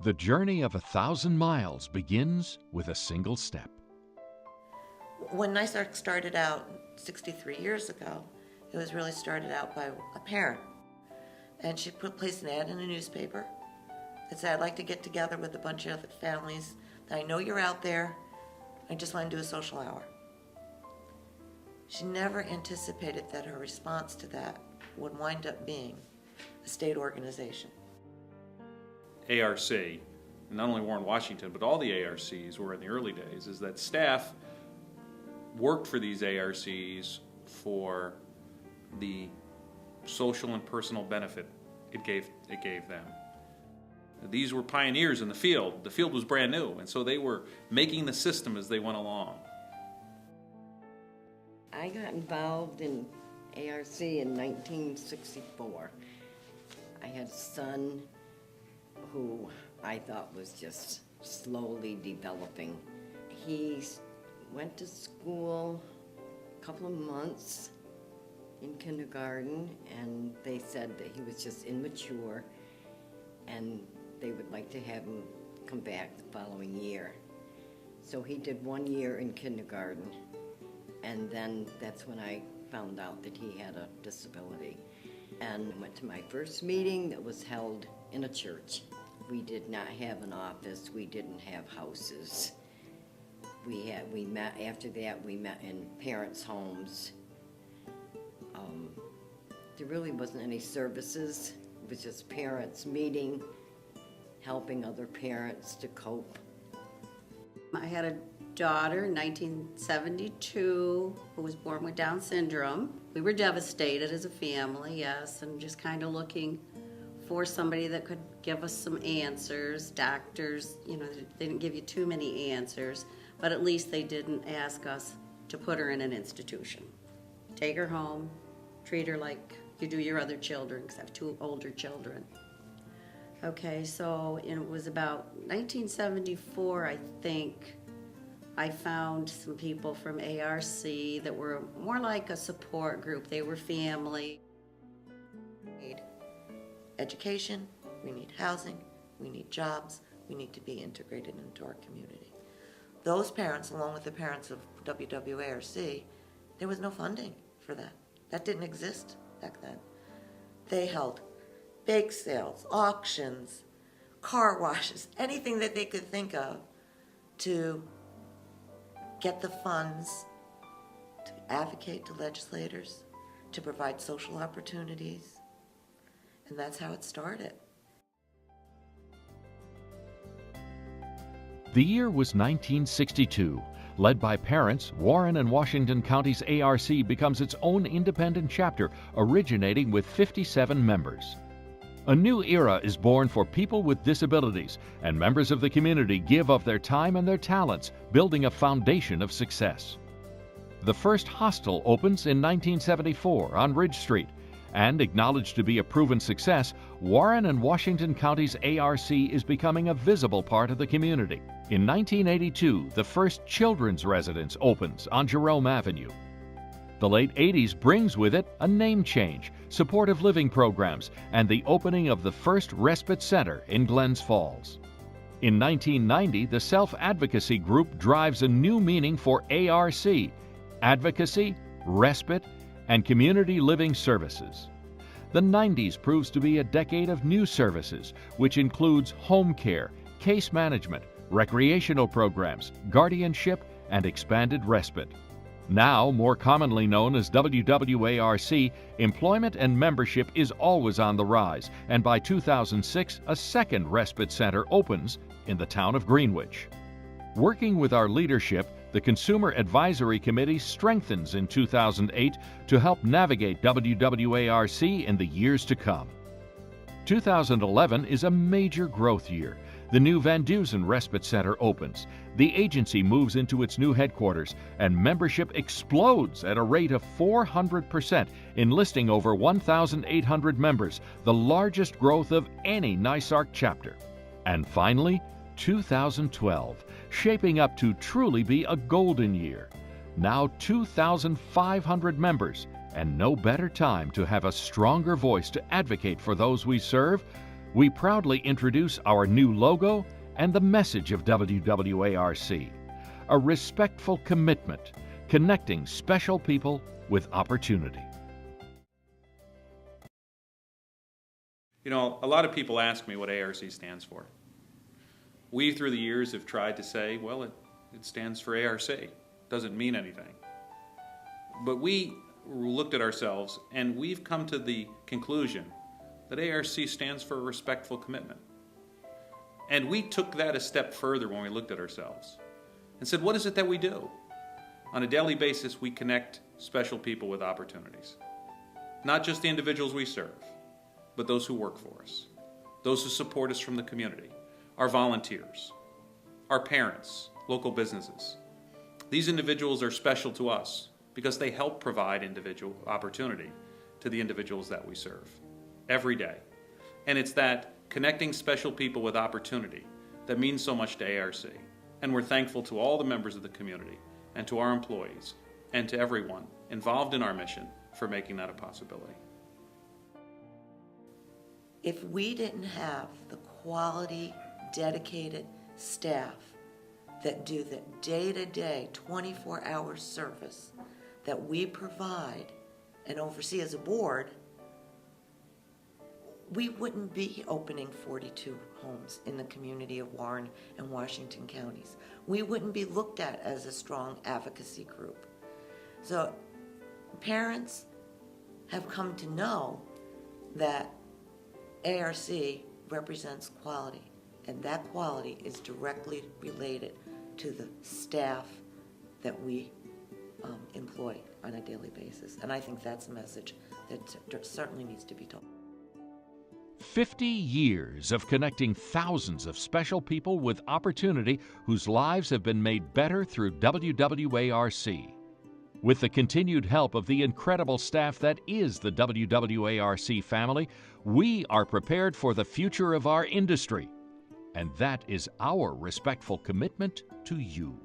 The journey of 1,000 miles begins with a single step. When NYSARC started out 63 years ago, it was really started out by a parent. And she placed an ad in a newspaper that said, I'd like to get together with a bunch of other families that I know you're out there. I just want to do a social hour. She never anticipated that her response to that would wind up being a state organization. ARC, not only Warren, Washington, but all the ARCs were in the early days, is that staff worked for these ARCs for the social and personal benefit it gave them. These were pioneers in the field. The field was brand new, and so they were making the system as they went along. I got involved in ARC in 1964. I had a son who I thought was just slowly developing. He went to school a couple of months in kindergarten, and they said that he was just immature and they would like to have him come back the following year. So he did 1 year in kindergarten, and then that's when I found out that he had a disability. And I went to my first meeting that was held in a church. We did not have an office, we didn't have houses. We met, after that we met in parents' homes. There really wasn't any services. It was just parents meeting, helping other parents to cope. I had a daughter in 1972 who was born with Down syndrome. We were devastated as a family, yes, and just kind of looking for somebody that could give us some answers. Doctors, they didn't give you too many answers, but at least they didn't ask us to put her in an institution. Take her home, treat her like you do your other children, because I have 2 older children. Okay, so it was about 1974, I think, I found some people from ARC that were more like a support group. They were family. We need education, we need housing, we need jobs, we need to be integrated into our community. Those parents, along with the parents of WWARC, there was no funding for that. That didn't exist back then. They held bake sales, auctions, car washes, anything that they could think of to get the funds to advocate to legislators, to provide social opportunities, and that's how it started. The year was 1962. Led by parents, Warren and Washington County's ARC becomes its own independent chapter, originating with 57 members. A new era is born for people with disabilities, and members of the community give of their time and their talents, building a foundation of success. The first hostel opens in 1974 on Ridge Street, and acknowledged to be a proven success, Warren and Washington County's ARC is becoming a visible part of the community. In 1982, the first children's residence opens on Jerome Avenue. The late 80s brings with it a name change, supportive living programs, and the opening of the first respite center in Glens Falls. In 1990, the self-advocacy group drives a new meaning for ARC: advocacy, respite, and community living services. The 90s proves to be a decade of new services, which includes home care, case management, recreational programs, guardianship, and expanded respite. Now, more commonly known as WWARC, employment and membership is always on the rise, and by 2006, a second respite center opens in the town of Greenwich. Working with our leadership, the Consumer Advisory Committee strengthens in 2008 to help navigate WWARC in the years to come. 2011 is a major growth year. The new Van Dusen Respite Center opens. The agency moves into its new headquarters, and membership explodes at a rate of 400%, enlisting over 1,800 members, the largest growth of any NYSARC chapter. And finally, 2012, shaping up to truly be a golden year. Now 2,500 members, and no better time to have a stronger voice to advocate for those we serve we proudly introduce our new logo and the message of WWARC, a respectful commitment, connecting special people with opportunity. You know, a lot of people ask me what ARC stands for. We, through the years, have tried to say, well, it stands for ARC. Doesn't mean anything. But we looked at ourselves and we've come to the conclusion that ARC stands for a respectful commitment. And we took that a step further when we looked at ourselves and said, what is it that we do? On a daily basis, we connect special people with opportunities. Not just the individuals we serve, but those who work for us, those who support us from the community, our volunteers, our parents, local businesses. These individuals are special to us because they help provide individual opportunity to the individuals that we serve every day. And it's that connecting special people with opportunity that means so much to ARC. And we're thankful to all the members of the community and to our employees and to everyone involved in our mission for making that a possibility. If we didn't have the quality, dedicated staff that do the day-to-day, 24-hour service that we provide and oversee as a board, we wouldn't be opening 42 homes in the community of Warren and Washington counties. We wouldn't be looked at as a strong advocacy group. So parents have come to know that ARC represents quality, and that quality is directly related to the staff that we employ on a daily basis. And I think that's a message that certainly needs to be told. 50 years of connecting thousands of special people with opportunity whose lives have been made better through WWARC. With the continued help of the incredible staff that is the WWARC family, we are prepared for the future of our industry. And that is our respectful commitment to you.